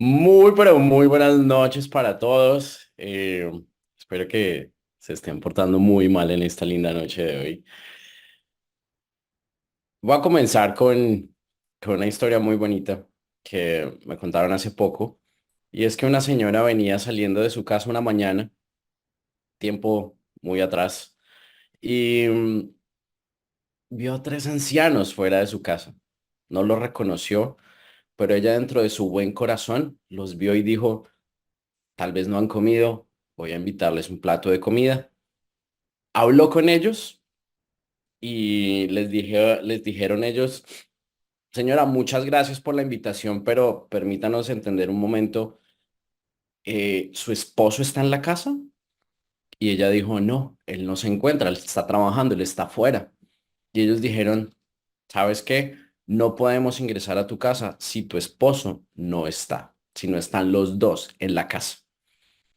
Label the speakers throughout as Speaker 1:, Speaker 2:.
Speaker 1: Muy, pero muy buenas noches para todos. Espero que se estén portando muy mal en esta linda noche de hoy. Voy a comenzar con una historia muy bonita que me contaron hace poco. Y es que una señora venía saliendo de su casa una mañana, tiempo muy atrás, y vio a tres ancianos fuera de su casa. No los reconoció, pero ella dentro de su buen corazón los vio y dijo, tal vez no han comido, voy a invitarles un plato de comida. Habló con ellos y les dijeron ellos, señora, muchas gracias por la invitación, pero permítanos entender un momento, ¿su esposo está en la casa? Y ella dijo, no, él no se encuentra, él está trabajando, él está afuera. Y ellos dijeron, ¿sabes qué? No podemos ingresar a tu casa si tu esposo no está, si no están los dos en la casa.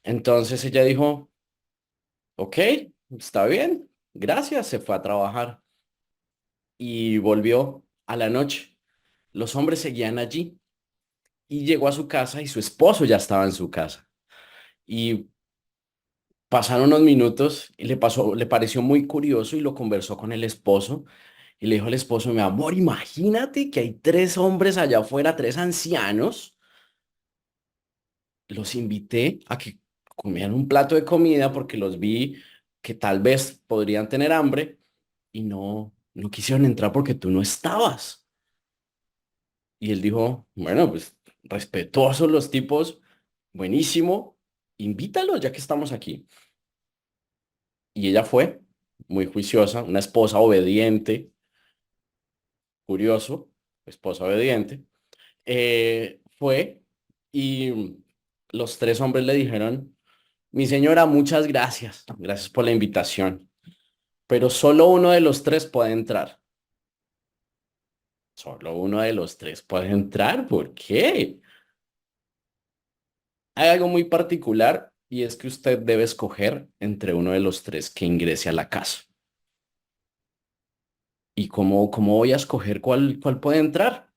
Speaker 1: Entonces ella dijo, ok, está bien, gracias, se fue a trabajar y volvió a la noche. Los hombres seguían allí y llegó a su casa y su esposo ya estaba en su casa. Y pasaron unos minutos y le pareció muy curioso y lo conversó con el esposo y le dijo al esposo, mi amor, imagínate que hay tres hombres allá afuera, tres ancianos. Los invité a que comieran un plato de comida porque los vi que tal vez podrían tener hambre y no quisieron entrar porque tú no estabas. Y él dijo, bueno, pues respetuosos los tipos, buenísimo, invítalos ya que estamos aquí. Y ella fue, muy juiciosa, una esposa obediente, curioso, esposa obediente, fue y los tres hombres le dijeron, mi señora, muchas gracias, gracias por la invitación, pero solo uno de los tres puede entrar. Solo uno de los tres puede entrar, ¿por qué? Hay algo muy particular y es que usted debe escoger entre uno de los tres que ingrese a la casa. ¿Y cómo voy a escoger cuál puede entrar?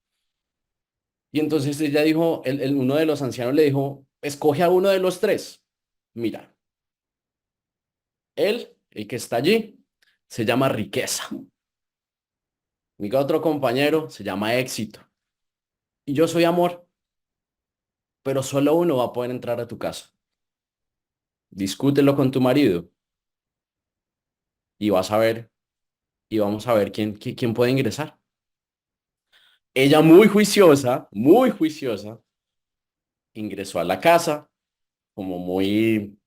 Speaker 1: Y entonces ella dijo, uno de los ancianos le dijo, escoge a uno de los tres. Mira, él, el que está allí, se llama riqueza. Mi otro compañero se llama éxito. Y yo soy amor, pero solo uno va a poder entrar a tu casa. Discútelo con tu marido y vas a ver, y vamos a ver quién puede ingresar. Ella muy juiciosa, ingresó a la casa como muy,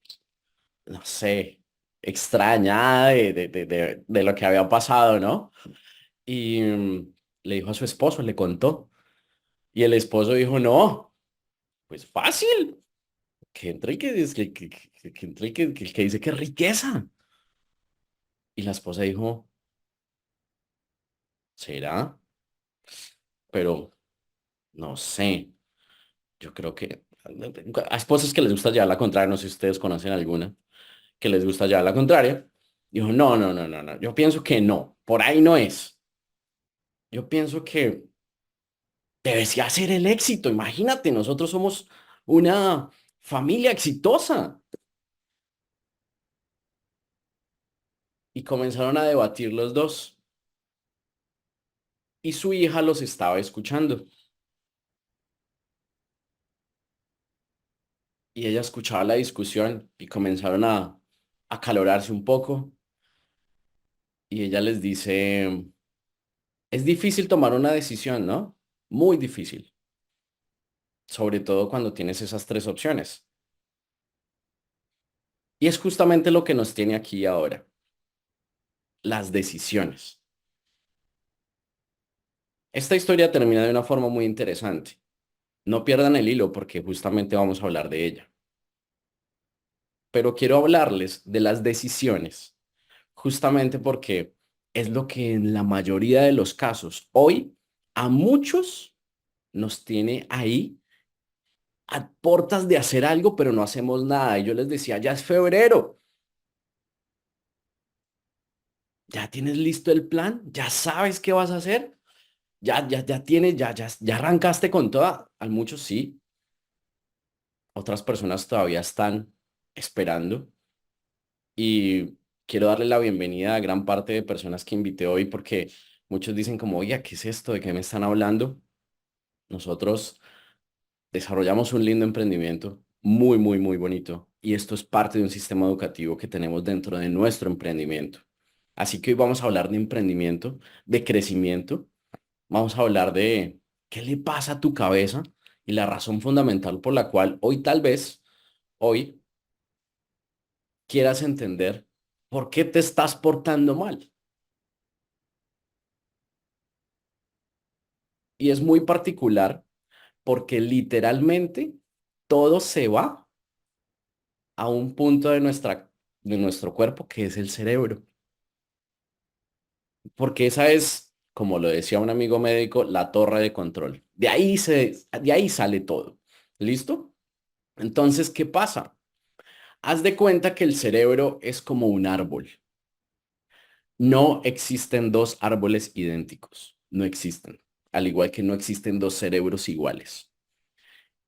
Speaker 1: no sé, extrañada de lo que había pasado, ¿no? Y le dijo a su esposo, le contó. Y el esposo dijo, no, pues fácil, que entre y que entre y que dice que es riqueza. Y la esposa dijo, ¿será? Pero no sé, yo creo que a esposas que les gusta llevar la contraria, no sé si ustedes conocen alguna, que les gusta llevar la contraria. Dijo, no, yo pienso que no, por ahí no es. Yo pienso que debería ser el éxito. Imagínate, nosotros somos una familia exitosa. Y comenzaron a debatir los dos. Y su hija los estaba escuchando. Y ella escuchaba la discusión y comenzaron a acalorarse un poco. Y ella les dice, es difícil tomar una decisión, ¿no? Muy difícil. Sobre todo cuando tienes esas tres opciones. Y es justamente lo que nos tiene aquí ahora, las decisiones. Esta historia termina de una forma muy interesante. No pierdan el hilo porque justamente vamos a hablar de ella. Pero quiero hablarles de las decisiones, justamente porque es lo que en la mayoría de los casos hoy a muchos nos tiene ahí a portas de hacer algo, pero no hacemos nada. Y yo les decía, ya es febrero, ya tienes listo el plan, ya sabes qué vas a hacer, ya tienes, ya arrancaste con toda. A muchos sí, otras personas todavía están esperando y quiero darle la bienvenida a gran parte de personas que invité hoy porque muchos dicen como, oye, ¿qué es esto? ¿De qué me están hablando? Nosotros desarrollamos un lindo emprendimiento muy, muy, muy bonito y esto es parte de un sistema educativo que tenemos dentro de nuestro emprendimiento. Así que hoy vamos a hablar de emprendimiento, de crecimiento, vamos a hablar de qué le pasa a tu cabeza y la razón fundamental por la cual hoy tal vez, hoy quieras entender por qué te estás portando mal. Y es muy particular porque literalmente todo se va a un punto de nuestro cuerpo que es el cerebro. Porque esa es, como lo decía un amigo médico, la torre de control. De ahí sale todo. ¿Listo? Entonces, ¿qué pasa? Haz de cuenta que el cerebro es como un árbol. No existen dos árboles idénticos. No existen. Al igual que no existen dos cerebros iguales.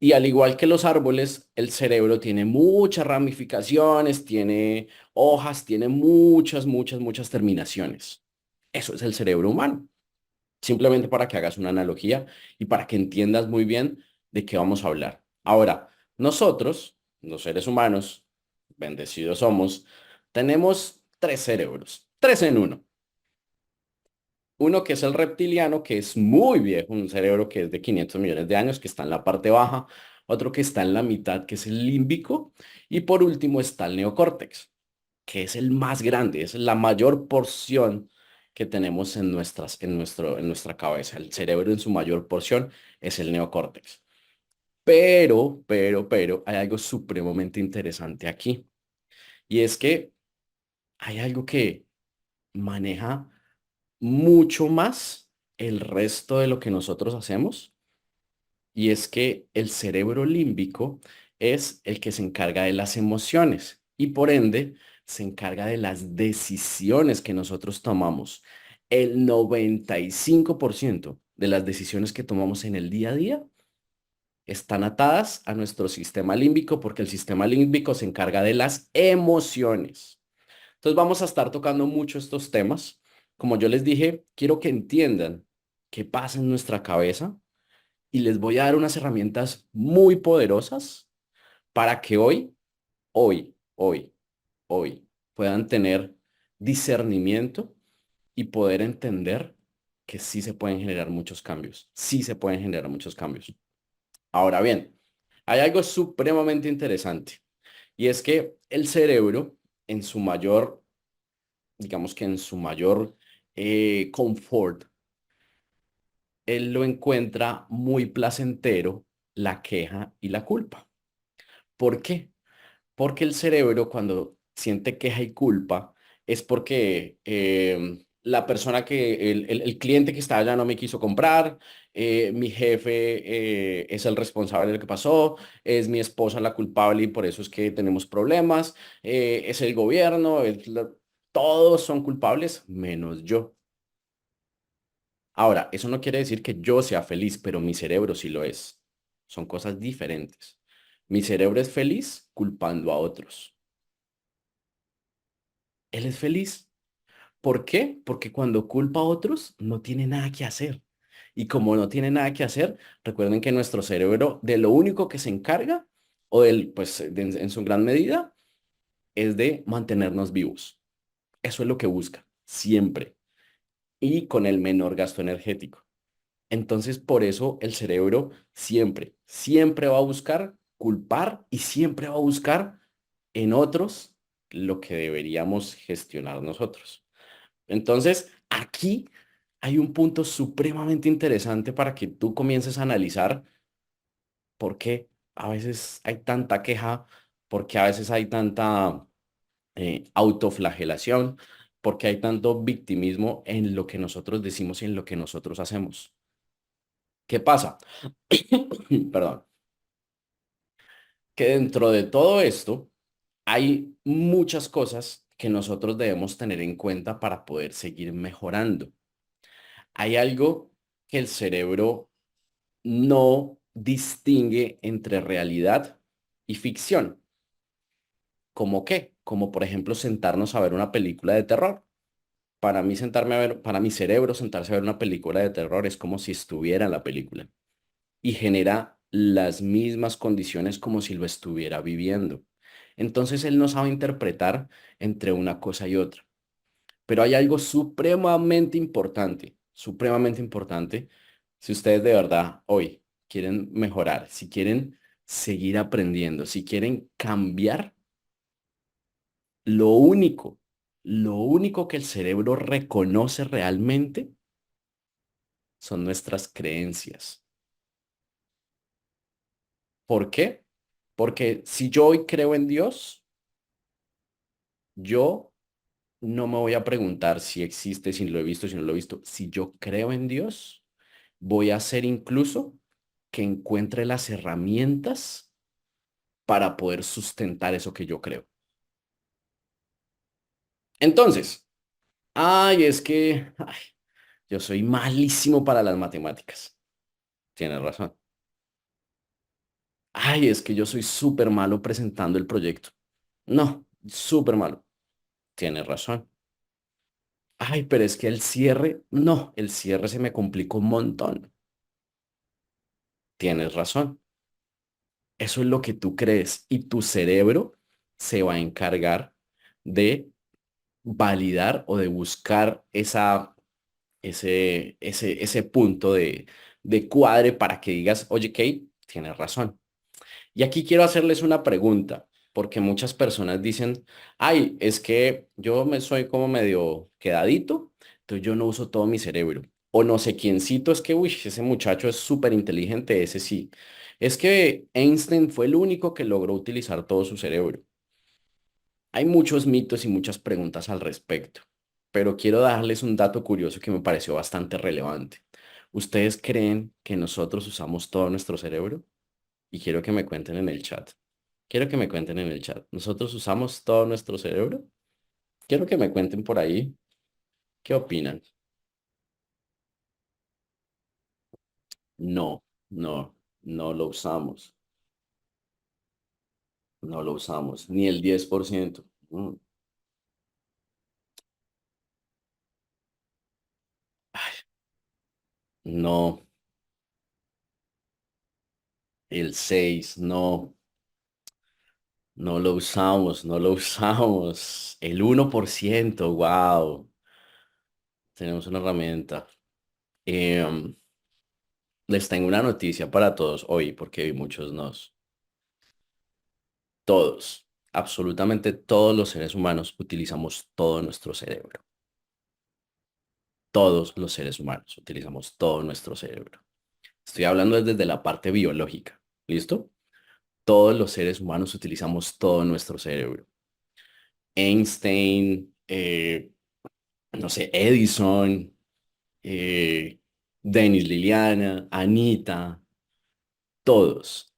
Speaker 1: Y al igual que los árboles, el cerebro tiene muchas ramificaciones, tiene hojas, tiene muchas, muchas, muchas terminaciones. Eso es el cerebro humano. Simplemente para que hagas una analogía y para que entiendas muy bien de qué vamos a hablar. Ahora, nosotros, los seres humanos, bendecidos somos, tenemos tres cerebros, tres en uno. Uno que es el reptiliano, que es muy viejo, un cerebro que es de 500 millones de años, que está en la parte baja. Otro que está en la mitad, que es el límbico. Y por último está el neocórtex, que es el más grande, es la mayor porción que tenemos en nuestra cabeza. El cerebro en su mayor porción es el neocórtex. Pero, hay algo supremamente interesante aquí. Y es que hay algo que maneja mucho más el resto de lo que nosotros hacemos. Y es que el cerebro límbico es el que se encarga de las emociones y por ende se encarga de las decisiones que nosotros tomamos. El 95% de las decisiones que tomamos en el día a día están atadas a nuestro sistema límbico porque el sistema límbico se encarga de las emociones. Entonces vamos a estar tocando mucho estos temas. Como yo les dije, quiero que entiendan qué pasa en nuestra cabeza y les voy a dar unas herramientas muy poderosas para que hoy puedan tener discernimiento y poder entender que sí se pueden generar muchos cambios, sí se pueden generar muchos cambios. Ahora bien, hay algo supremamente interesante y es que el cerebro en su mayor, digamos que en su mayor confort, él lo encuentra muy placentero la queja y la culpa. ¿Por qué? Porque el cerebro cuando siente queja y culpa es porque la persona el cliente que está allá no me quiso comprar, mi jefe es el responsable de lo que pasó, es mi esposa la culpable y por eso es que tenemos problemas, es el gobierno, todos son culpables menos yo. Ahora, eso no quiere decir que yo sea feliz, pero mi cerebro sí lo es. Son cosas diferentes. Mi cerebro es feliz culpando a otros. Él es feliz. ¿Por qué? Porque cuando culpa a otros no tiene nada que hacer. Y como no tiene nada que hacer, recuerden que nuestro cerebro de lo único que se encarga, pues en su gran medida, es de mantenernos vivos. Eso es lo que busca, siempre. Y con el menor gasto energético. Entonces, por eso el cerebro siempre, siempre va a buscar culpar y siempre va a buscar en otros lo que deberíamos gestionar nosotros. Entonces, aquí hay un punto supremamente interesante para que tú comiences a analizar por qué a veces hay tanta queja, por qué a veces hay tanta autoflagelación, por qué hay tanto victimismo en lo que nosotros decimos y en lo que nosotros hacemos. ¿Qué pasa? Perdón. Que dentro de todo esto hay muchas cosas que nosotros debemos tener en cuenta para poder seguir mejorando. Hay algo que el cerebro no distingue entre realidad. y ficción. ¿Cómo qué? Como por ejemplo sentarnos a ver una película de terror. Para mí sentarme a ver, para mi cerebro sentarse a ver una película de terror es como si estuviera en la película y genera las mismas condiciones como si lo estuviera viviendo. Entonces él no sabe interpretar entre una cosa y otra. Pero hay algo supremamente importante, si ustedes de verdad hoy quieren mejorar, si quieren seguir aprendiendo, si quieren cambiar, lo único, lo único que el cerebro reconoce realmente son nuestras creencias. ¿Por qué? Porque si yo hoy creo en Dios, yo no me voy a preguntar si existe, si lo he visto, si no lo he visto. Si yo creo en Dios, voy a hacer incluso que encuentre las herramientas para poder sustentar eso que yo creo. Entonces, es que yo soy malísimo para las matemáticas. Tienes razón. Es que yo soy súper malo presentando el proyecto. No, súper malo. Tienes razón. Pero es que el cierre, no, el cierre se me complicó un montón. Tienes razón. Eso es lo que tú crees y tu cerebro se va a encargar de validar o de buscar ese punto de cuadre para que digas, oye, Kate, tienes razón. Y aquí quiero hacerles una pregunta, porque muchas personas dicen, es que yo me soy como medio quedadito, entonces yo no uso todo mi cerebro. O no sé quiéncito, es que, uy, ese muchacho es súper inteligente, ese sí. Es que Einstein fue el único que logró utilizar todo su cerebro. Hay muchos mitos y muchas preguntas al respecto, pero quiero darles un dato curioso que me pareció bastante relevante. ¿Ustedes creen que nosotros usamos todo nuestro cerebro? Y quiero que me cuenten en el chat. Quiero que me cuenten en el chat. ¿Nosotros usamos todo nuestro cerebro? Quiero que me cuenten por ahí. ¿Qué opinan? No, no, no lo usamos. No lo usamos. Ni el 10%. No, el 6, no. No lo usamos, no lo usamos. El 1%, wow. Tenemos una herramienta. Em, Les tengo una noticia para todos hoy, porque hay muchos nos. Todos, absolutamente todos los seres humanos utilizamos todo nuestro cerebro. Todos los seres humanos utilizamos todo nuestro cerebro. Estoy hablando desde la parte biológica. ¿Listo? Todos los seres humanos utilizamos todo nuestro cerebro. Einstein, no sé, Edison, Denis Liliana, Anita, todos,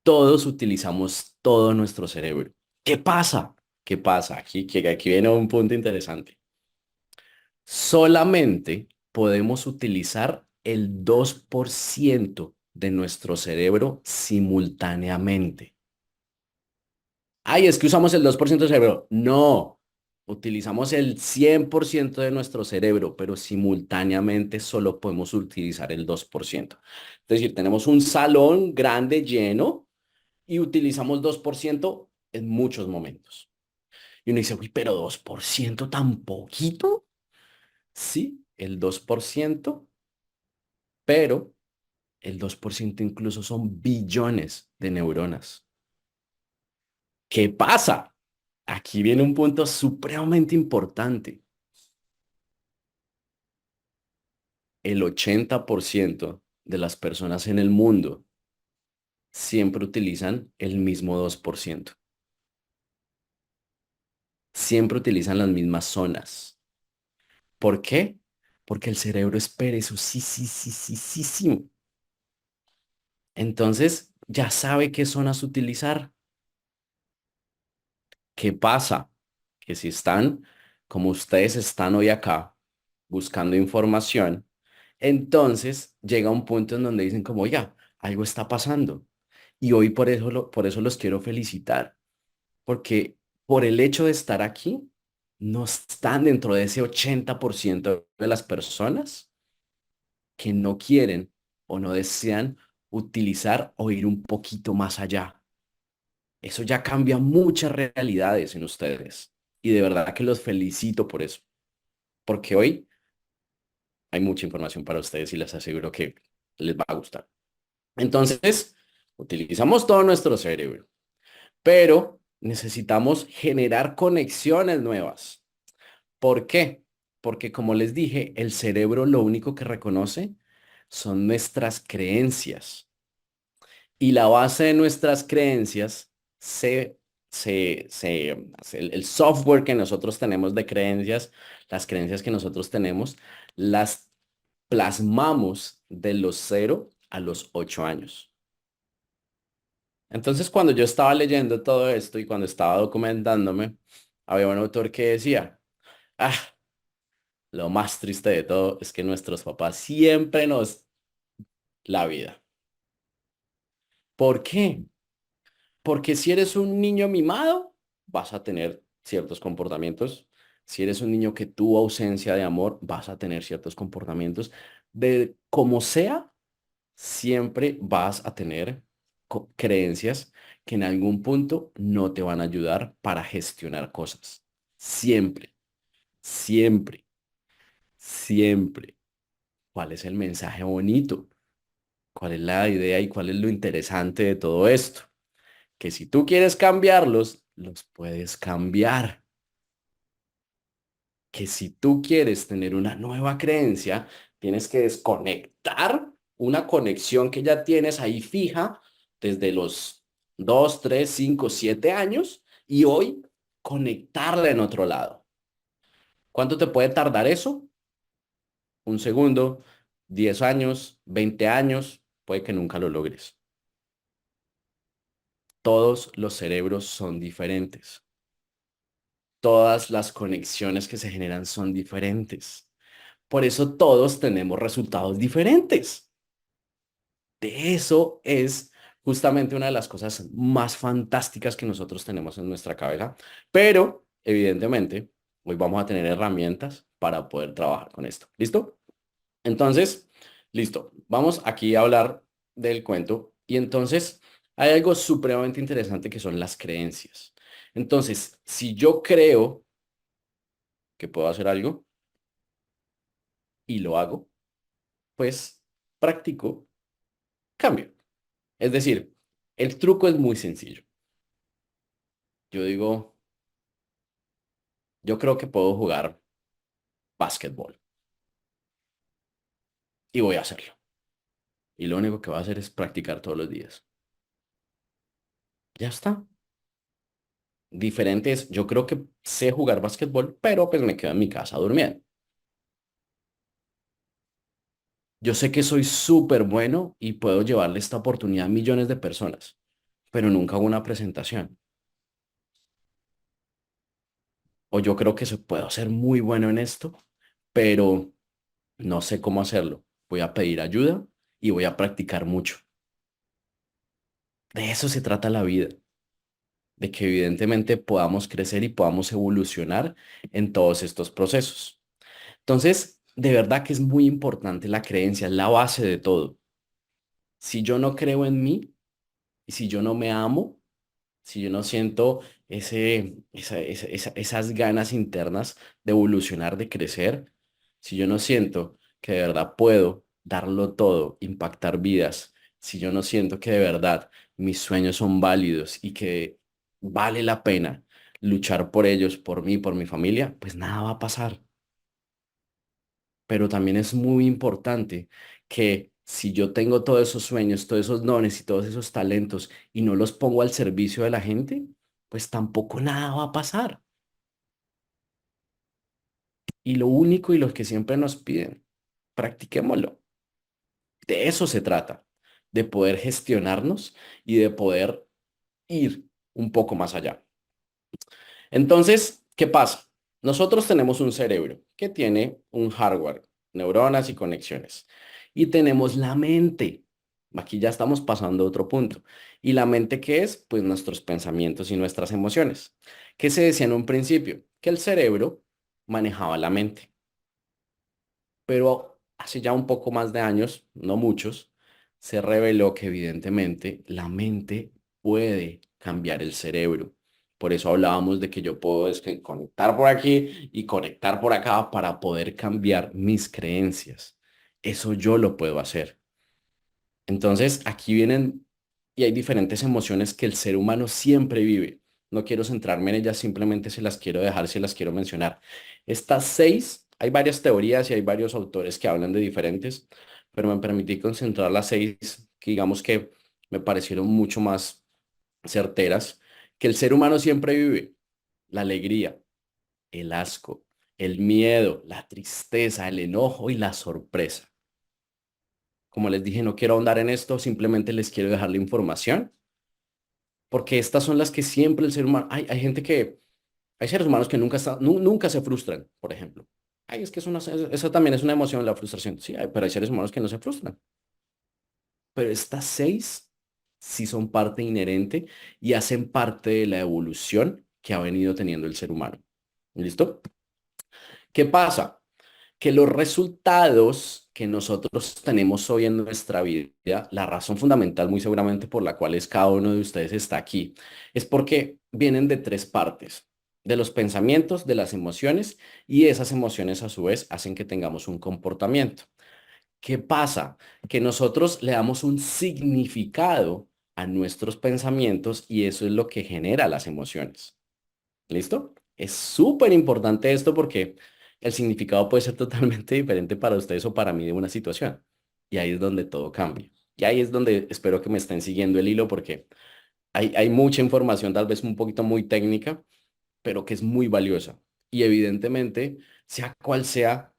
Speaker 1: todos utilizamos todo nuestro cerebro. ¿Qué pasa? ¿Qué pasa? Aquí viene un punto interesante. Solamente podemos utilizar el 2% de nuestro cerebro simultáneamente. Es que usamos el 2% del cerebro. No, utilizamos el 100% de nuestro cerebro, pero simultáneamente solo podemos utilizar el 2%. Es decir, tenemos un salón grande lleno y utilizamos 2% en muchos momentos. Y uno dice, uy, pero 2% tan poquito. Sí, el 2%, pero el 2% incluso son billones de neuronas. ¿Qué pasa? Aquí viene un punto supremamente importante. El 80% de las personas en el mundo siempre utilizan el mismo 2%. Siempre utilizan las mismas zonas. ¿Por qué? Porque el cerebro es perezosísimo. Entonces, ya sabe qué zonas utilizar. ¿Qué pasa? Que si están, como ustedes están hoy acá, buscando información, entonces llega un punto en donde dicen como, ya, algo está pasando. Y hoy por eso los quiero felicitar, porque por el hecho de estar aquí, no están dentro de ese 80% de las personas que no quieren o no desean utilizar o ir un poquito más allá. Eso ya cambia muchas realidades en ustedes. Y de verdad que los felicito por eso, porque hoy hay mucha información para ustedes y les aseguro que les va a gustar. Entonces, utilizamos todo nuestro cerebro, pero necesitamos generar conexiones nuevas. ¿Por qué? Porque como les dije, el cerebro lo único que reconoce son nuestras creencias. Y la base de nuestras creencias el software que nosotros tenemos de creencias, las creencias que nosotros tenemos, las plasmamos de los 0 a los 8 años. Entonces, cuando yo estaba leyendo todo esto y cuando estaba documentándome, había un autor que decía, ah, lo más triste de todo es que nuestros papás siempre nos la vida. ¿Por qué? Porque si eres un niño mimado, vas a tener ciertos comportamientos. Si eres un niño que tuvo ausencia de amor, vas a tener ciertos comportamientos. De como sea, siempre vas a tener creencias que en algún punto no te van a ayudar para gestionar cosas. Siempre, siempre, siempre. ¿Cuál es el mensaje bonito? ¿Cuál es la idea y cuál es lo interesante de todo esto? Que si tú quieres cambiarlos, los puedes cambiar. Que si tú quieres tener una nueva creencia, tienes que desconectar una conexión que ya tienes ahí fija desde los 2, 3, 5, 7 años y hoy conectarla en otro lado. ¿Cuánto te puede tardar eso? Un segundo, 10 años, 20 años, puede que nunca lo logres. Todos los cerebros son diferentes. Todas las conexiones que se generan son diferentes. Por eso todos tenemos resultados diferentes. De eso es justamente una de las cosas más fantásticas que nosotros tenemos en nuestra cabeza. Pero, evidentemente, hoy vamos a tener herramientas para poder trabajar con esto. ¿Listo? Entonces, listo. Vamos aquí a hablar del cuento. Y entonces, hay algo supremamente interesante que son las creencias. Entonces, si yo creo que puedo hacer algo y lo hago, pues practico, cambio. Es decir, el truco es muy sencillo. Yo digo, yo creo que puedo jugar básquetbol y voy a hacerlo. Y lo único que voy a hacer es practicar todos los días. Ya está. Diferente es, yo creo que sé jugar básquetbol, pero pues me quedo en mi casa durmiendo. Yo sé que soy súper bueno y puedo llevarle esta oportunidad a millones de personas, pero nunca hago una presentación. O yo creo que puedo ser muy bueno en esto, pero no sé cómo hacerlo. Voy a pedir ayuda y voy a practicar mucho. De eso se trata la vida, de que evidentemente podamos crecer y podamos evolucionar en todos estos procesos. Entonces, de verdad que es muy importante la creencia, es la base de todo. Si yo no creo en mí y si yo no me amo, si yo no siento esas ganas internas de evolucionar, de crecer, si yo no siento que de verdad puedo darlo todo, impactar vidas, si yo no siento que de verdad mis sueños son válidos y que vale la pena luchar por ellos, por mí, por mi familia, pues nada va a pasar. Pero también es muy importante que si yo tengo todos esos sueños, todos esos dones y todos esos talentos y no los pongo al servicio de la gente, pues tampoco nada va a pasar. Y lo único y lo que siempre nos piden, practiquémoslo. De eso se trata, de poder gestionarnos y de poder ir un poco más allá. Entonces, ¿qué pasa? Nosotros tenemos un cerebro que tiene un hardware, neuronas y conexiones. Y tenemos la mente. Aquí ya estamos pasando a otro punto. ¿Y la mente qué es? Pues nuestros pensamientos y nuestras emociones. ¿Qué se decía en un principio? Que el cerebro manejaba la mente. Pero hace ya un poco más de años, no muchos, se reveló que evidentemente la mente puede cambiar el cerebro. Por eso hablábamos de que yo puedo conectar por aquí y conectar por acá para poder cambiar mis creencias. Eso yo lo puedo hacer. Entonces, aquí vienen y hay diferentes emociones que el ser humano siempre vive. No quiero centrarme en ellas, simplemente se las quiero dejar, se las quiero mencionar. Estas seis, hay varias teorías y hay varios autores que hablan de diferentes, pero me permití concentrar las seis que digamos que me parecieron mucho más certeras, que el ser humano siempre vive. La alegría, el asco, el miedo, la tristeza, el enojo y la sorpresa. Como les dije, no quiero ahondar en esto, simplemente les quiero dejar la información, porque estas son las que siempre el ser humano, hay gente que, hay seres humanos que nunca se frustran, por ejemplo. Ay, es que eso también es una emoción, la frustración. Sí, pero hay seres humanos que no se frustran. Pero estas seis sí son parte inherente y hacen parte de la evolución que ha venido teniendo el ser humano. ¿Listo? ¿Qué pasa? Que los resultados que nosotros tenemos hoy en nuestra vida, la razón fundamental muy seguramente por la cual es cada uno de ustedes está aquí, es porque vienen de tres partes, de los pensamientos, de las emociones, y esas emociones a su vez hacen que tengamos un comportamiento. ¿Qué pasa? Que nosotros le damos un significado a nuestros pensamientos y eso es lo que genera las emociones. ¿Listo? Es súper importante esto porque el significado puede ser totalmente diferente para ustedes o para mí de una situación. Y ahí es donde todo cambia. Y ahí es donde espero que me estén siguiendo el hilo porque hay mucha información, tal vez un poquito muy técnica, pero que es muy valiosa. Y evidentemente, sea cual sea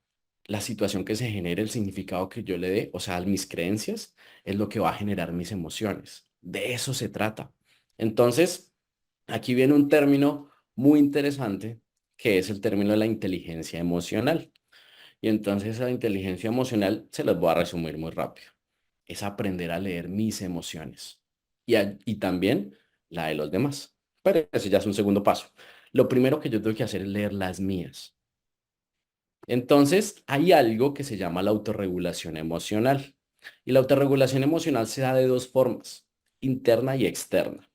Speaker 1: la situación que se genere, el significado que yo le dé, o sea, mis creencias, es lo que va a generar mis emociones. De eso se trata. Entonces, aquí viene un término muy interesante, que es el término de la inteligencia emocional. Y entonces la inteligencia emocional se los voy a resumir muy rápido. Es aprender a leer mis emociones y también la de los demás. Pero ese ya es un segundo paso. Lo primero que yo tengo que hacer es leer las mías. Entonces, hay algo que se llama la autorregulación emocional. Y la autorregulación emocional se da de dos formas, interna y externa.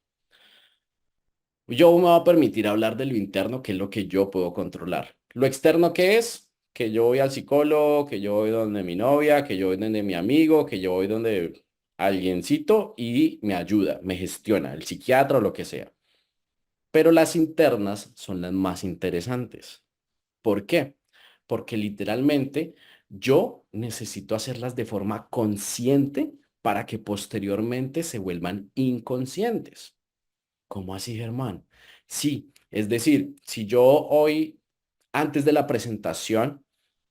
Speaker 1: Yo me voy a permitir hablar de lo interno, que es lo que yo puedo controlar. Lo externo, ¿qué es? Que yo voy al psicólogo, que yo voy donde mi novia, que yo voy donde mi amigo, que yo voy donde alguiencito y me ayuda, me gestiona, el psiquiatra o lo que sea. Pero las internas son las más interesantes. ¿Por qué? Porque literalmente yo necesito hacerlas de forma consciente para que posteriormente se vuelvan inconscientes. ¿Cómo así, Germán? Sí, es decir, si yo hoy, antes de la presentación,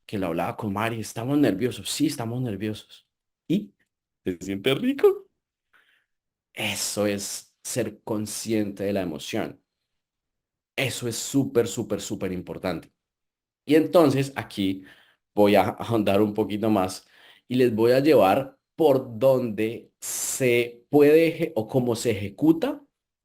Speaker 1: que lo hablaba con Mari, estamos nerviosos, sí, estamos nerviosos. ¿Y se siente rico? Eso es ser consciente de la emoción. Eso es súper, súper, súper importante. Y entonces aquí voy a ahondar un poquito más y les voy a llevar por donde se puede o cómo se ejecuta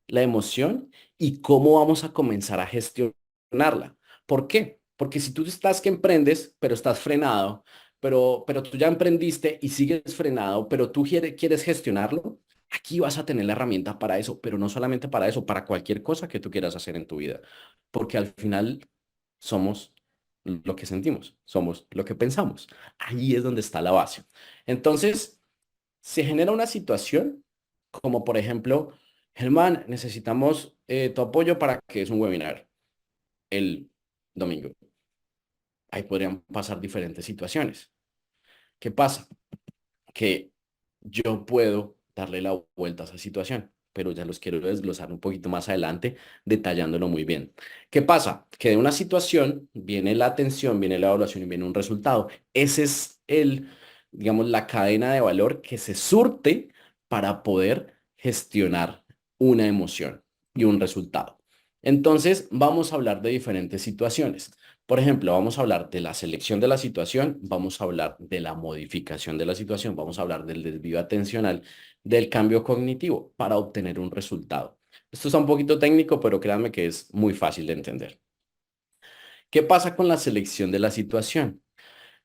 Speaker 1: la emoción y cómo vamos a comenzar a gestionarla. ¿Por qué? Porque si tú estás que emprendes, pero estás frenado, pero tú ya emprendiste y sigues frenado, pero tú quieres gestionarlo, aquí vas a tener la herramienta para eso, pero no solamente para eso, para cualquier cosa que tú quieras hacer en tu vida. Porque al final somos lo que sentimos, somos lo que pensamos. Ahí es donde está la base. Entonces, se genera una situación como, por ejemplo, Germán, necesitamos tu apoyo para que es un webinar el domingo. Ahí podrían pasar diferentes situaciones. ¿Qué pasa? Que yo puedo darle la vuelta a esa situación, pero ya los quiero desglosar un poquito más adelante, detallándolo muy bien. ¿Qué pasa? Que de una situación viene la atención, viene la evaluación y viene un resultado. Ese es digamos, la cadena de valor que se surte para poder gestionar una emoción y un resultado. Entonces, vamos a hablar de diferentes situaciones. Por ejemplo, vamos a hablar de la selección de la situación, vamos a hablar de la modificación de la situación, vamos a hablar del desvío atencional, del cambio cognitivo para obtener un resultado. Esto está un poquito técnico, pero créanme que es muy fácil de entender. ¿Qué pasa con la selección de la situación?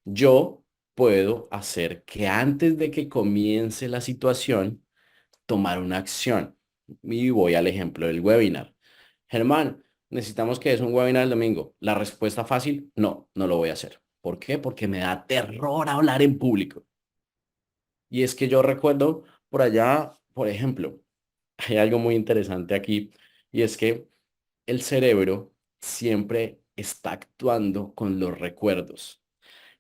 Speaker 1: Yo puedo hacer que antes de que comience la situación, tomar una acción. Y voy al ejemplo del webinar. Germán, necesitamos que es un webinar el domingo. La respuesta fácil, no, no lo voy a hacer. ¿Por qué? Porque me da terror hablar en público. Y es que yo recuerdo por allá, por ejemplo, hay algo muy interesante aquí, y es que el cerebro siempre está actuando con los recuerdos.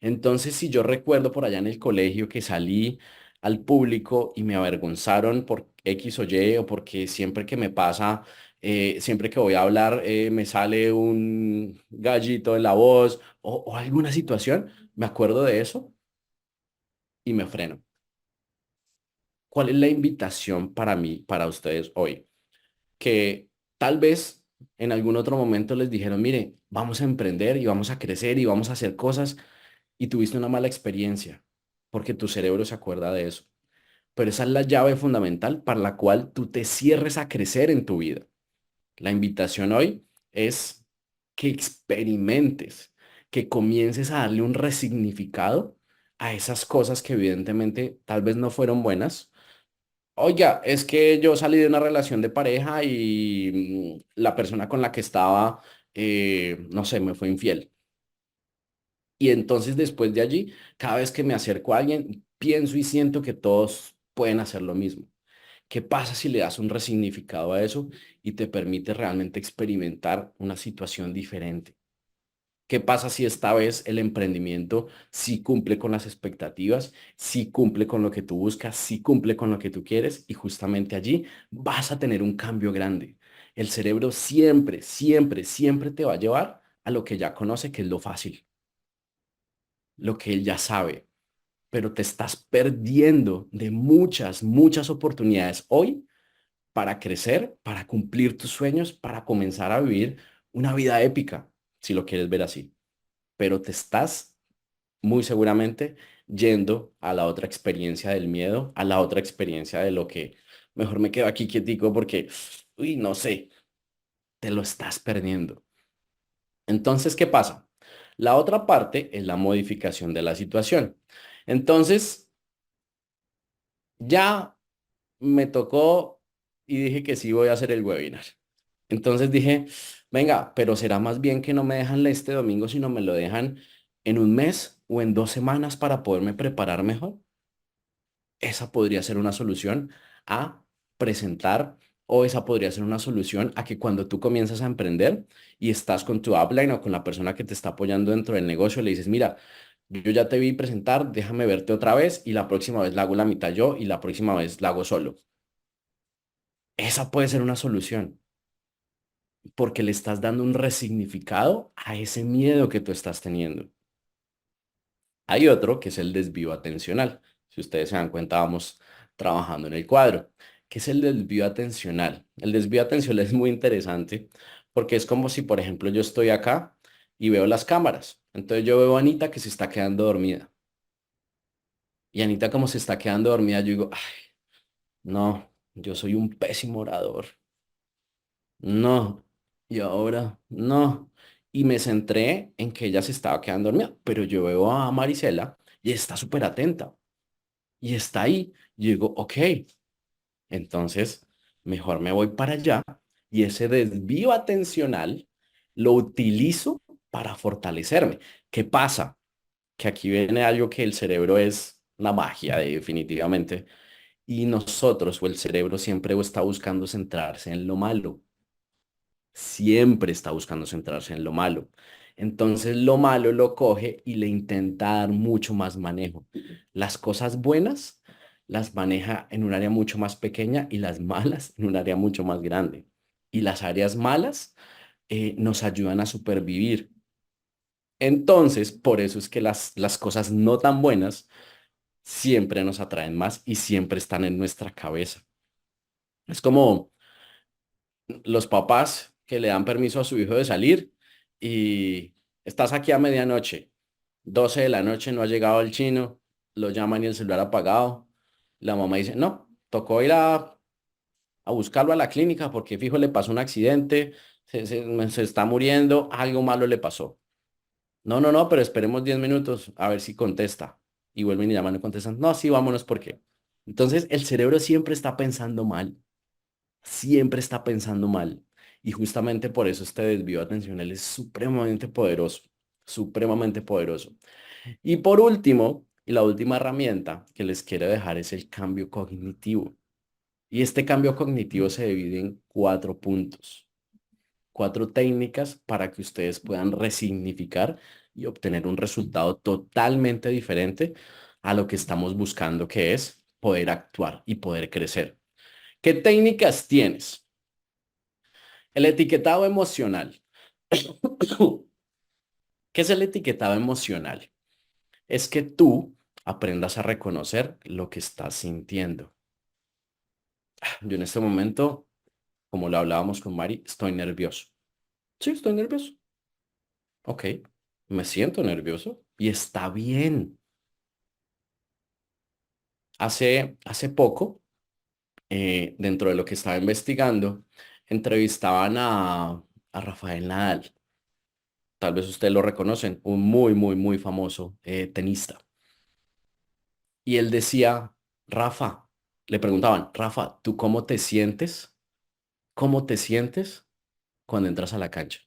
Speaker 1: Entonces, si yo recuerdo por allá en el colegio que salí al público y me avergonzaron por X o Y, o porque siempre que me pasa, siempre que voy a hablar, me sale un gallito en la voz o alguna situación, me acuerdo de eso y me freno. ¿Cuál es la invitación para mí, para ustedes hoy? Que tal vez en algún otro momento les dijeron, mire, vamos a emprender y vamos a crecer y vamos a hacer cosas y tuviste una mala experiencia, porque tu cerebro se acuerda de eso. Pero esa es la llave fundamental para la cual tú te cierres a crecer en tu vida. La invitación hoy es que experimentes, que comiences a darle un resignificado a esas cosas que evidentemente tal vez no fueron buenas. Oiga, es que yo salí de una relación de pareja y la persona con la que estaba, no sé, me fue infiel. Y entonces después de allí, cada vez que me acerco a alguien, pienso y siento que todos pueden hacer lo mismo. ¿Qué pasa si le das un resignificado a eso y te permite realmente experimentar una situación diferente? ¿Qué pasa si esta vez el emprendimiento sí cumple con las expectativas, sí cumple con lo que tú buscas, sí cumple con lo que tú quieres y justamente allí vas a tener un cambio grande? El cerebro siempre, siempre, siempre te va a llevar a lo que ya conoce, que es lo fácil, lo que él ya sabe, pero te estás perdiendo de muchas, muchas oportunidades hoy para crecer, para cumplir tus sueños, para comenzar a vivir una vida épica, si lo quieres ver así. Pero te estás muy seguramente yendo a la otra experiencia del miedo, a la otra experiencia de lo que mejor me quedo aquí quietico porque, uy, no sé, te lo estás perdiendo. Entonces, ¿qué pasa? La otra parte es la modificación de la situación. Entonces, ya me tocó y dije que sí voy a hacer el webinar. Entonces dije, venga, pero será más bien que no me dejan este domingo, sino me lo dejan en un mes o en 2 semanas para poderme preparar mejor. Esa podría ser una solución a presentar, o esa podría ser una solución a que cuando tú comienzas a emprender y estás con tu upline o con la persona que te está apoyando dentro del negocio, le dices, mira, yo ya te vi presentar, déjame verte otra vez y la próxima vez la hago la mitad yo y la próxima vez la hago solo. Esa puede ser una solución porque le estás dando un resignificado a ese miedo que tú estás teniendo. Hay otro que es el desvío atencional. Si ustedes se dan cuenta, vamos trabajando en el cuadro. ¿Qué es el desvío atencional? El desvío atencional es muy interesante porque es como si, por ejemplo, yo estoy acá y veo las cámaras. Entonces yo veo a Anita que se está quedando dormida. Y Anita como se está quedando dormida, yo digo, ay, no, yo soy un pésimo orador. No. Y ahora, no. Y me centré en que ella se estaba quedando dormida, pero yo veo a Marisela y está súper atenta y está ahí. Y digo, ok, entonces mejor me voy para allá y ese desvío atencional lo utilizo para fortalecerme. ¿Qué pasa? Que aquí viene algo que el cerebro es la magia, definitivamente. Y nosotros o el cerebro siempre está buscando centrarse en lo malo. Siempre está buscando centrarse en lo malo. Entonces lo malo lo coge y le intenta dar mucho más manejo. Las cosas buenas las maneja en un área mucho más pequeña y las malas en un área mucho más grande. Y las áreas malas nos ayudan a supervivir. Entonces, por eso es que las cosas no tan buenas siempre nos atraen más y siempre están en nuestra cabeza. Es como los papás que le dan permiso a su hijo de salir Estás aquí a medianoche, 12 de la noche, no ha llegado el chino, lo llaman y el celular apagado. La mamá dice, no, tocó ir a buscarlo a la clínica porque fijo le pasó un accidente, se está muriendo, algo malo le pasó. No, no, no, pero esperemos 10 minutos a ver si contesta. Y vuelven y llaman y contestan, no, sí, vámonos porque. Entonces el cerebro siempre está pensando mal, siempre está pensando mal. Y justamente por eso este desvío atencional es supremamente poderoso, supremamente poderoso. Y por último, y la última herramienta que les quiero dejar es el cambio cognitivo. Y este cambio cognitivo se divide en cuatro puntos, cuatro técnicas para que ustedes puedan resignificar y obtener un resultado totalmente diferente a lo que estamos buscando, que es poder actuar y poder crecer. ¿Qué técnicas tienes? El etiquetado emocional. ¿Qué es el etiquetado emocional? Es que tú aprendas a reconocer lo que estás sintiendo. Yo en este momento, como lo hablábamos con Mari, estoy nervioso. Sí, estoy nervioso. Ok, me siento nervioso y está bien. Hace poco, dentro de lo que estaba investigando, entrevistaban a Rafael Nadal. Tal vez ustedes lo reconocen, un muy, muy, muy famoso tenista. Y él decía, Rafa, le preguntaban, Rafa, ¿tú cómo te sientes? ¿Cómo te sientes cuando entras a la cancha?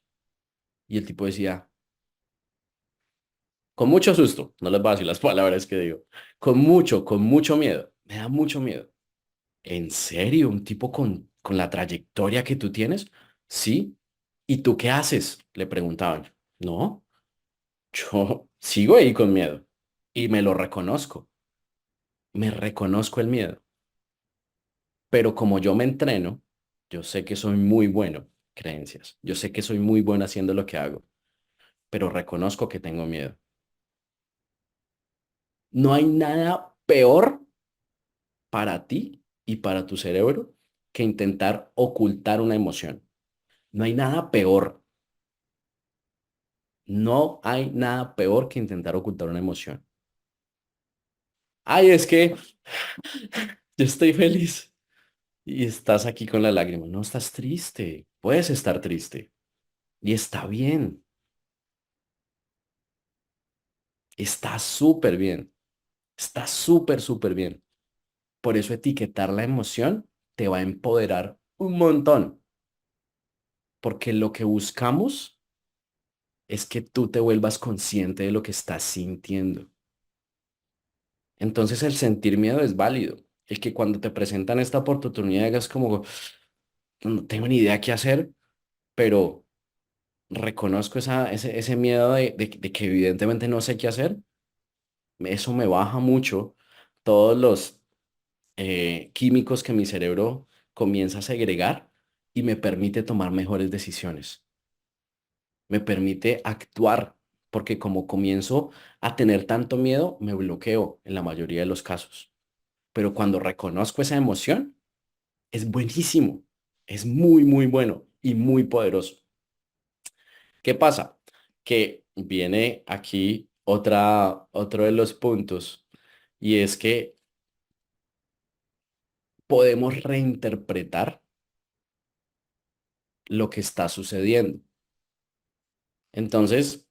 Speaker 1: Y el tipo decía, con mucho susto, no les voy a decir las palabras que digo, con mucho miedo, me da mucho miedo. ¿En serio? ¿Un tipo con la trayectoria que tú tienes? Sí. ¿Y tú qué haces? Le preguntaban. No, yo sigo ahí con miedo y me lo reconozco, me reconozco el miedo, pero como yo me entreno, yo sé que soy muy bueno, creencias, yo sé que soy muy bueno haciendo lo que hago, pero reconozco que tengo miedo. No hay nada peor para ti y para tu cerebro que intentar ocultar una emoción. No hay nada peor. No hay nada peor que intentar ocultar una emoción. Ay, es que yo estoy feliz y estás aquí con la lágrima. No estás triste. Puedes estar triste y está bien. Está súper bien. Está súper, súper bien. Por eso etiquetar la emoción te va a empoderar un montón, porque lo que buscamos es que tú te vuelvas consciente de lo que estás sintiendo. Entonces el sentir miedo es válido. El que cuando te presentan esta oportunidad hagas como, no tengo ni idea qué hacer, pero reconozco ese miedo de que evidentemente no sé qué hacer. Eso me baja mucho todos los químicos que mi cerebro comienza a segregar y me permite tomar mejores decisiones. Me permite actuar, porque como comienzo a tener tanto miedo, me bloqueo en la mayoría de los casos. Pero cuando reconozco esa emoción, es buenísimo, es muy, muy bueno y muy poderoso. ¿Qué pasa? Que viene aquí otro de los puntos y es que podemos reinterpretar lo que está sucediendo. Entonces,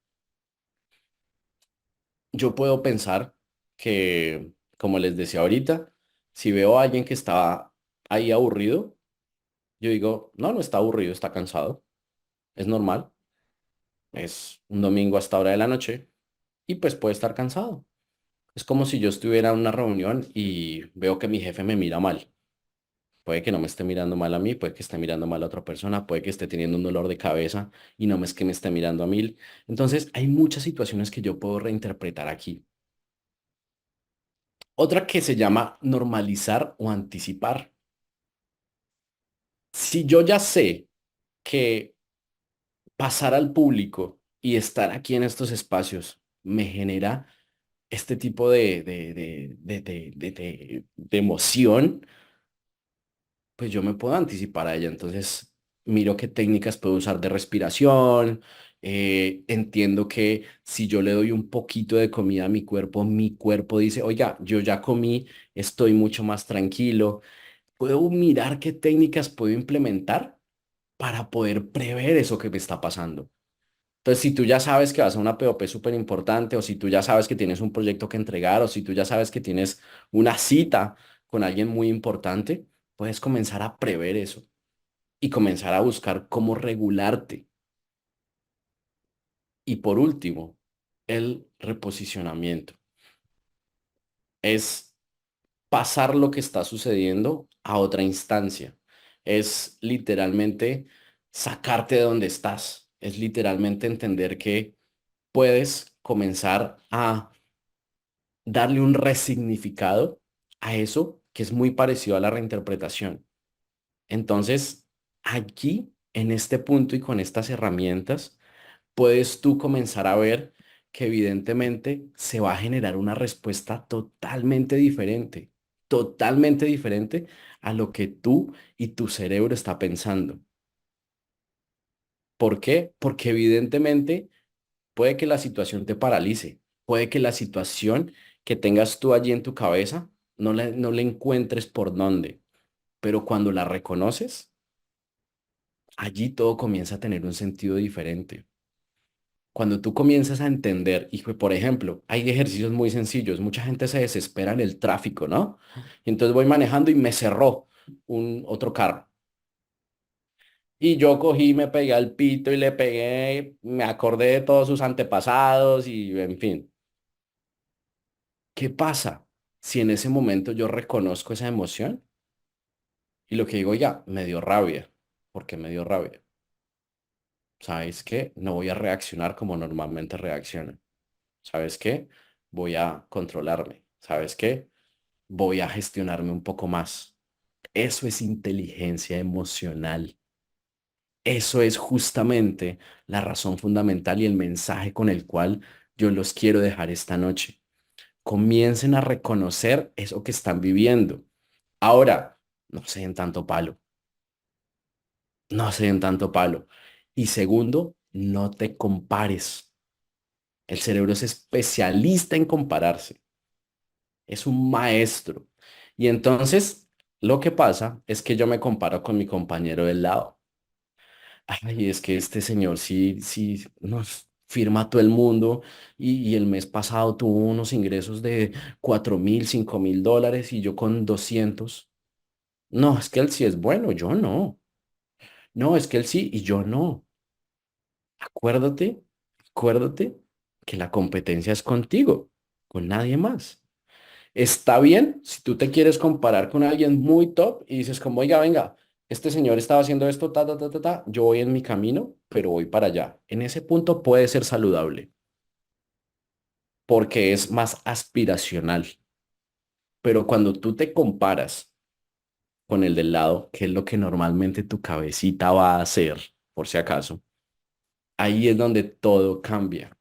Speaker 1: yo puedo pensar que, como les decía ahorita, si veo a alguien que está ahí aburrido, yo digo, no, no está aburrido, está cansado, es normal, es un domingo hasta hora de la noche y pues puede estar cansado. Es como si yo estuviera en una reunión y veo que mi jefe me mira mal. Puede que no me esté mirando mal a mí, puede que esté mirando mal a otra persona, puede que esté teniendo un dolor de cabeza y no es que me esté mirando a mí. Entonces, hay muchas situaciones que yo puedo reinterpretar aquí. Otra que se llama normalizar o anticipar. Si yo ya sé que pasar al público y estar aquí en estos espacios me genera este tipo de emoción, pues yo me puedo anticipar a ella. Entonces, miro qué técnicas puedo usar de respiración, Entiendo que si yo le doy un poquito de comida a mi cuerpo dice, oiga, yo ya comí, estoy mucho más tranquilo. Puedo mirar qué técnicas puedo implementar para poder prever eso que me está pasando. Entonces, si tú ya sabes que vas a una POP súper importante, o si tú ya sabes que tienes un proyecto que entregar, o si tú ya sabes que tienes una cita con alguien muy importante, puedes comenzar a prever eso y comenzar a buscar cómo regularte. Y por último, el reposicionamiento. Es pasar lo que está sucediendo a otra instancia. Es literalmente sacarte de donde estás. Es literalmente entender que puedes comenzar a darle un resignificado a eso que es muy parecido a la reinterpretación. Entonces, aquí, en este punto y con estas herramientas, puedes tú comenzar a ver que evidentemente se va a generar una respuesta totalmente diferente a lo que tú y tu cerebro está pensando. ¿Por qué? Porque evidentemente puede que la situación te paralice, puede que la situación que tengas tú allí en tu cabeza no le encuentres por dónde, pero cuando la reconoces, allí todo comienza a tener un sentido diferente. Cuando tú comienzas a entender, y que, por ejemplo, hay ejercicios muy sencillos, mucha gente se desespera en el tráfico, ¿no? Y entonces voy manejando y me cerró un otro carro. Y yo cogí, me pegué al pito y le pegué, me acordé de todos sus antepasados y en fin. ¿Qué pasa si en ese momento yo reconozco esa emoción y lo que digo, ya, me dio rabia? ¿Por qué me dio rabia? ¿Sabes qué? No voy a reaccionar como normalmente reacciono. ¿Sabes qué? Voy a controlarme. ¿Sabes qué? Voy a gestionarme un poco más. Eso es inteligencia emocional. Eso es justamente la razón fundamental y el mensaje con el cual yo los quiero dejar esta noche. Comiencen a reconocer eso que están viviendo. Ahora, no se den tanto palo, no se den tanto palo. Y segundo, no te compares. El cerebro es especialista en compararse. Es un maestro. Y entonces lo que pasa es que yo me comparo con mi compañero del lado. Ay, es que este señor sí nos firma a todo el mundo y el mes pasado tuvo unos ingresos de 4.000, $5.000 y yo con 200. No, es que él sí es bueno, yo no. No, es que él sí y yo no. Acuérdate, acuérdate que la competencia es contigo, con nadie más. Está bien si tú te quieres comparar con alguien muy top y dices como, oiga, venga, este señor estaba haciendo esto, ta, ta, ta, ta, ta, yo voy en mi camino, pero voy para allá. En ese punto puede ser saludable porque es más aspiracional. Pero cuando tú te comparas con el del lado, que es lo que normalmente tu cabecita va a hacer, por si acaso, ahí es donde todo cambia.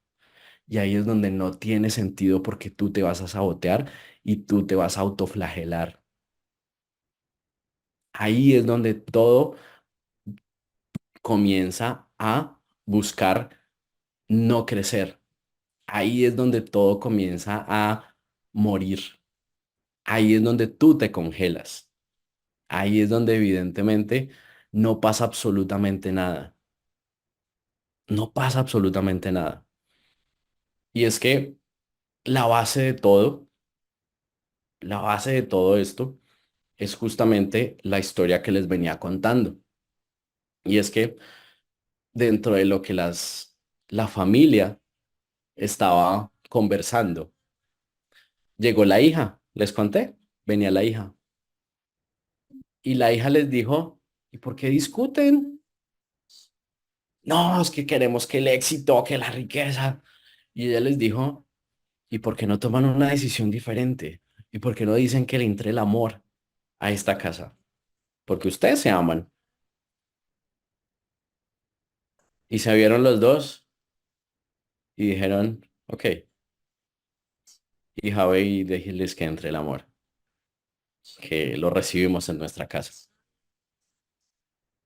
Speaker 1: Y ahí es donde no tiene sentido porque tú te vas a sabotear y tú te vas a autoflagelar. Ahí es donde todo comienza a buscar no crecer. Ahí es donde todo comienza a morir. Ahí es donde tú te congelas. Ahí es donde evidentemente no pasa absolutamente nada. No pasa absolutamente nada. Y es que la base de todo, la base de todo esto es justamente la historia que les venía contando. Y es que dentro de lo que la familia estaba conversando, llegó la hija, les conté, venía la hija. Y la hija les dijo, ¿y por qué discuten? No, es que queremos que el éxito, que la riqueza. Y ella les dijo, ¿y por qué no toman una decisión diferente? ¿Y por qué no dicen que le entre el amor a esta casa? Porque ustedes se aman. Y se vieron los dos y dijeron, ok, hija, ve y déjenles que entre el amor, que lo recibimos en nuestra casa.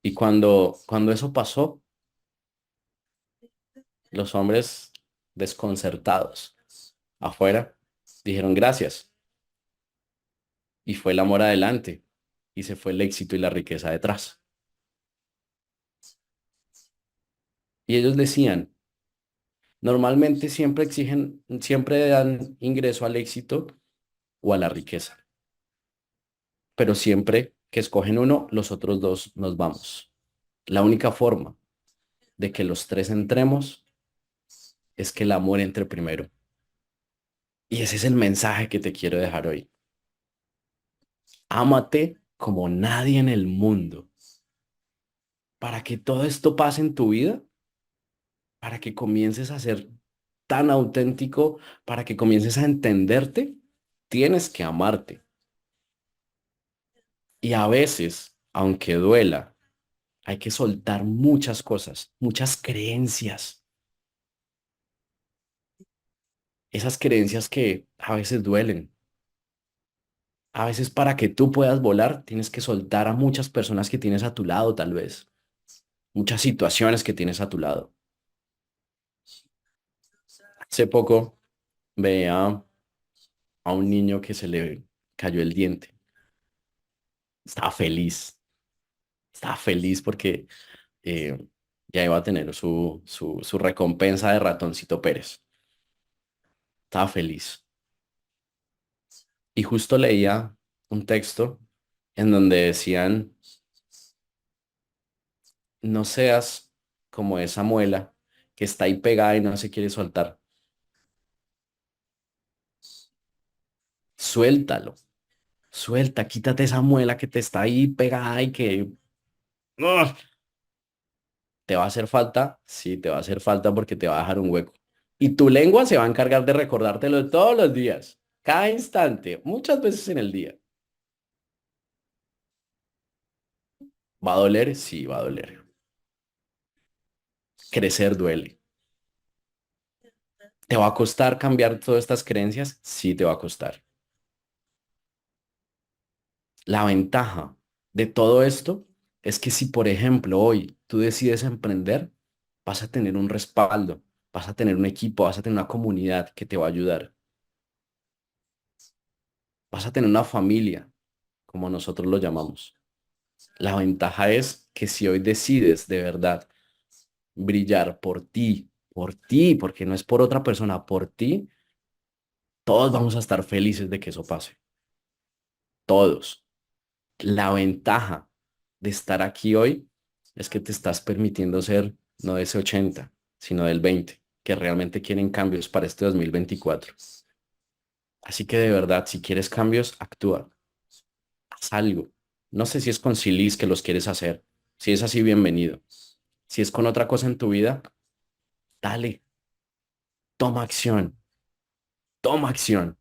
Speaker 1: Y cuando eso pasó, Los hombres desconcertados afuera dijeron gracias y fue el amor adelante y se fue el éxito y la riqueza detrás. Y ellos decían, normalmente siempre exigen, siempre dan ingreso al éxito o a la riqueza, pero siempre que escogen uno, los otros dos nos vamos. La única forma de que los tres entremos es que el amor entre primero. Y ese es el mensaje que te quiero dejar hoy. Ámate como nadie en el mundo. Para que todo esto pase en tu vida, para que comiences a ser tan auténtico, para que comiences a entenderte, tienes que amarte. Y a veces, aunque duela, hay que soltar muchas cosas, muchas creencias. Esas creencias que a veces duelen. A veces para que tú puedas volar, tienes que soltar a muchas personas que tienes a tu lado, tal vez. Muchas situaciones que tienes a tu lado. Hace poco veía a un niño que se le cayó el diente. Estaba feliz. Estaba feliz porque eh, ya iba a tener su recompensa de ratoncito Pérez. Estaba feliz. Y justo leía un texto en donde decían, no seas como esa muela que está ahí pegada y no se quiere soltar. Suéltalo, suelta, quítate esa muela que te está ahí pegada y que ¡ugh! ¿Te va a hacer falta? Sí, te va a hacer falta porque te va a dejar un hueco. Y tu lengua se va a encargar de recordártelo todos los días, cada instante, muchas veces en el día. ¿Va a doler? Sí, va a doler. Crecer duele. ¿Te va a costar cambiar todas estas creencias? Sí, te va a costar. La ventaja de todo esto es que si, por ejemplo, hoy tú decides emprender, vas a tener un respaldo, vas a tener un equipo, vas a tener una comunidad que te va a ayudar, vas a tener una familia, como nosotros lo llamamos. La ventaja es que si hoy decides de verdad brillar por ti, porque no es por otra persona, por ti, todos vamos a estar felices de que eso pase. Todos. La ventaja de estar aquí hoy es que te estás permitiendo ser no de ese 80 sino del 20 que realmente quieren cambios para este 2024. Así que de verdad, si quieres cambios, actúa, haz algo. No sé si es con Silis que los quieres hacer. Si es así, bienvenido. Si es con otra cosa en tu vida, dale, toma acción, toma acción.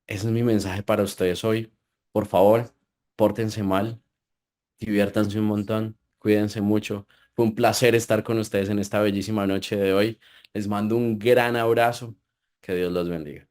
Speaker 1: Ese es mi mensaje para ustedes hoy. Por favor, pórtense mal, diviértanse un montón, cuídense mucho. Fue un placer estar con ustedes en esta bellísima noche de hoy. Les mando un gran abrazo. Que Dios los bendiga.